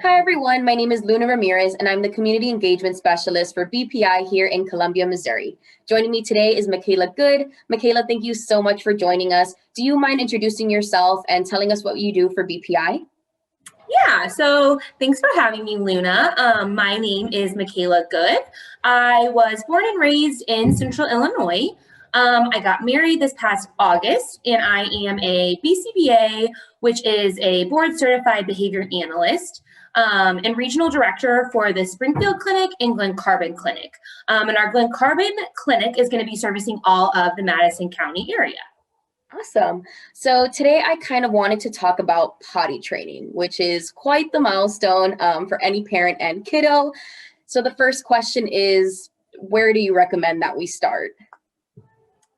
Hi everyone, my name is Luna Ramirez and I'm the Community Engagement Specialist for BPI here in Columbia, Missouri. Joining me today is Michaela Good. Michaela, thank you so much for joining us. Do you mind introducing yourself and telling us what you do for BPI? Yeah, so thanks for having me, Luna. My name is Michaela Good. I was born and raised in Central Illinois. I got married this past August, and I am a BCBA, which is a board certified behavior analyst, and regional director for the Springfield Clinic and Glen Carbon Clinic. And our Glen Carbon Clinic is going to be servicing all of the Madison County area. Awesome. So today I kind of wanted to talk about potty training, which is quite the milestone for any parent and kiddo. So the first question is, where do you recommend that we start?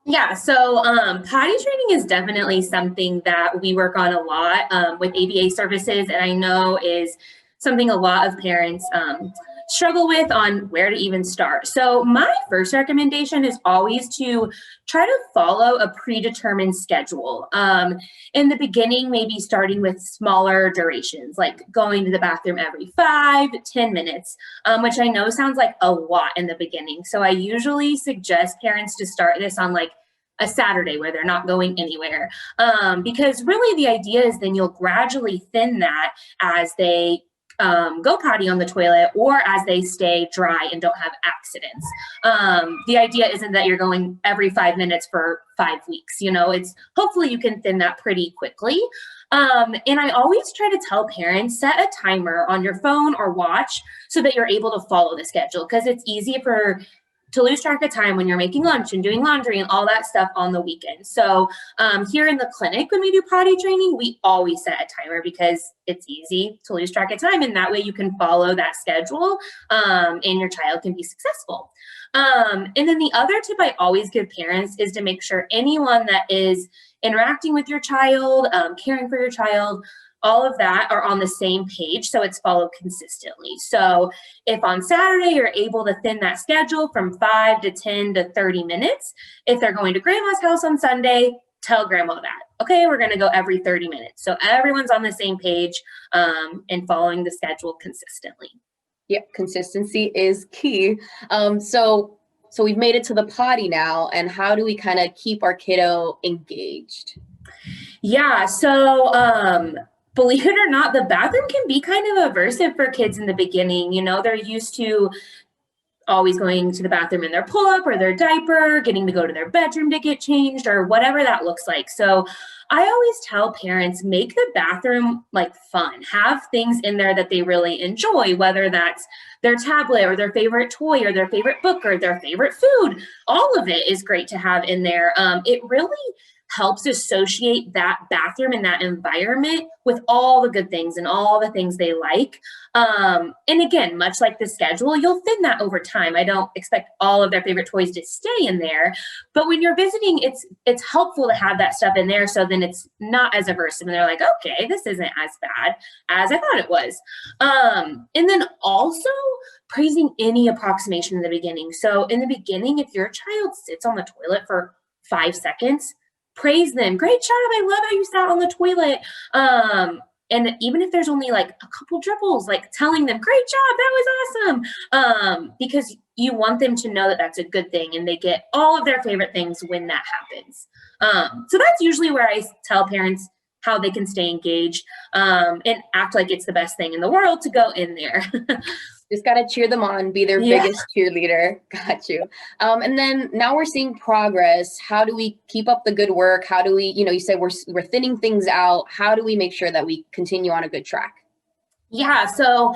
Yeah, so potty training is definitely something that we work on a lot with ABA services, and I know is something a lot of parents struggle with on where to even start. So my first recommendation is always to try to follow a predetermined schedule. In the beginning, maybe starting with smaller durations, like going to the bathroom every 5 to 10 minutes, which I know sounds like a lot in the beginning. So I usually suggest parents to start this on like a Saturday where they're not going anywhere. Because really the idea is then you'll gradually thin that as they go potty on the toilet or as they stay dry and don't have accidents. The idea isn't that you're going every 5 minutes for 5 weeks. It's hopefully you can thin that pretty quickly. And I always try to tell parents, set a timer on your phone or watch so that you're able to follow the schedule, because it's easy to lose track of time when you're making lunch and doing laundry and all that stuff on the weekend. So here in the clinic, when we do potty training, we always set a timer because it's easy to lose track of time. And that way you can follow that schedule and your child can be successful. And then the other tip I always give parents is to make sure anyone that is interacting with your child, caring for your child, all of that are on the same page, so it's followed consistently. So if on Saturday you're able to thin that schedule from 5 to 10 to 30 minutes, if they're going to grandma's house on Sunday, tell grandma that, okay, we're gonna go every 30 minutes. So everyone's on the same page and following the schedule consistently. Yep, consistency is key. So we've made it to the potty now, and how do we kind of keep our kiddo engaged? Yeah, so believe it or not, the bathroom can be kind of aversive for kids in the beginning. They're used to always going to the bathroom in their pull-up or their diaper, getting to go to their bedroom to get changed, or whatever that looks like. So I always tell parents, make the bathroom like fun. Have things in there that they really enjoy, whether that's their tablet or their favorite toy or their favorite book or their favorite food. All of it is great to have in there. It really helps associate that bathroom and that environment with all the good things and all the things they like. And again, much like the schedule, you'll thin that over time. I don't expect all of their favorite toys to stay in there, but when you're visiting, it's helpful to have that stuff in there, so then it's not as aversive and they're like, okay, this isn't as bad as I thought it was. And then also praising any approximation in the beginning. So in the beginning, if your child sits on the toilet for 5 seconds, praise them. Great job. I love how you sat on the toilet. And even if there's only like a couple dribbles, like telling them, great job, that was awesome. Because you want them to know that that's a good thing and they get all of their favorite things when that happens. So that's usually where I tell parents how they can stay engaged and act like it's the best thing in the world to go in there. Just got to cheer them on, be their biggest cheerleader. Got you. And then now we're seeing progress. How do we keep up the good work? How do we, you said we're thinning things out. How do we make sure that we continue on a good track? Yeah, so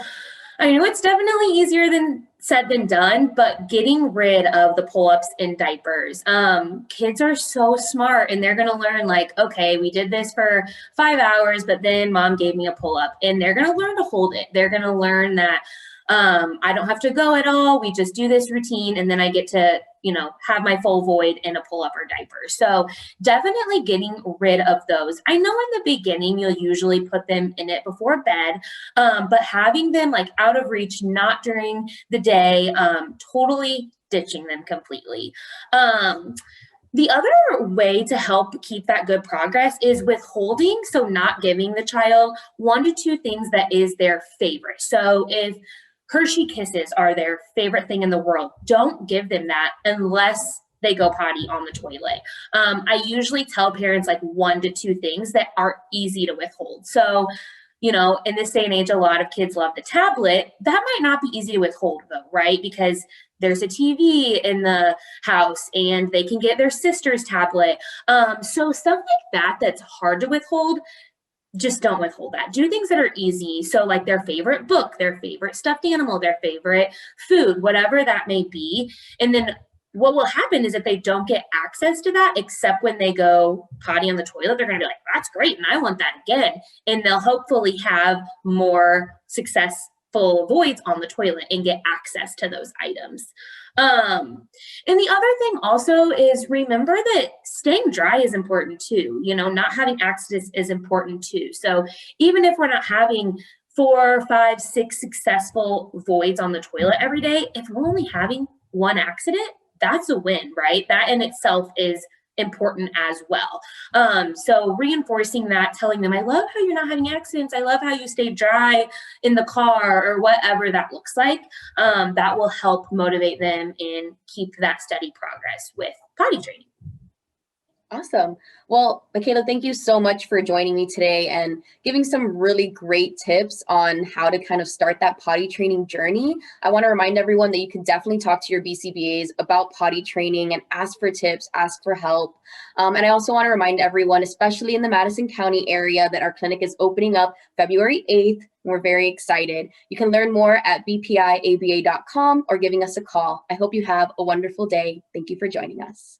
I know it's definitely easier than said than done, but getting rid of the pull-ups in diapers. Kids are so smart and they're going to learn like, okay, we did this for 5 hours, but then mom gave me a pull-up, and they're going to learn to hold it. They're going to learn that I don't have to go at all. We just do this routine and then I get to, have my full void in a pull-up or diaper. So definitely getting rid of those. I know in the beginning, you'll usually put them in it before bed, but having them like out of reach, not during the day, totally ditching them completely. The other way to help keep that good progress is withholding, so not giving the child 1 to 2 things that is their favorite. So if Hershey Kisses are their favorite thing in the world, don't give them that unless they go potty on the toilet. I usually tell parents like 1 to 2 things that are easy to withhold. So, in this day and age, a lot of kids love the tablet. That might not be easy to withhold though, right? Because there's a TV in the house and they can get their sister's tablet. So stuff like that that's hard to withhold, just don't withhold that. Do things that are easy. So like their favorite book, their favorite stuffed animal, their favorite food, whatever that may be. And then what will happen is if they don't get access to that, except when they go potty on the toilet, they're going to be like, that's great. And I want that again. And they'll hopefully have more successful voids on the toilet and get access to those items. And the other thing also is remember that staying dry is important too. Not having access is important too. So even if we're not having 4, 5, 6 successful voids on the toilet every day, if we're only having one accident, that's a win, right? That in itself is important as well. So reinforcing that, telling them, I love how you're not having accidents. I love how you stay dry in the car or whatever that looks like. That will help motivate them and keep that steady progress with potty training. Awesome. Well, Michaela, thank you so much for joining me today and giving some really great tips on how to kind of start that potty training journey. I want to remind everyone that you can definitely talk to your BCBAs about potty training and ask for tips, ask for help. And I also want to remind everyone, especially in the Madison County area, that our clinic is opening up February 8th. We're very excited. You can learn more at bpiaba.com or giving us a call. I hope you have a wonderful day. Thank you for joining us.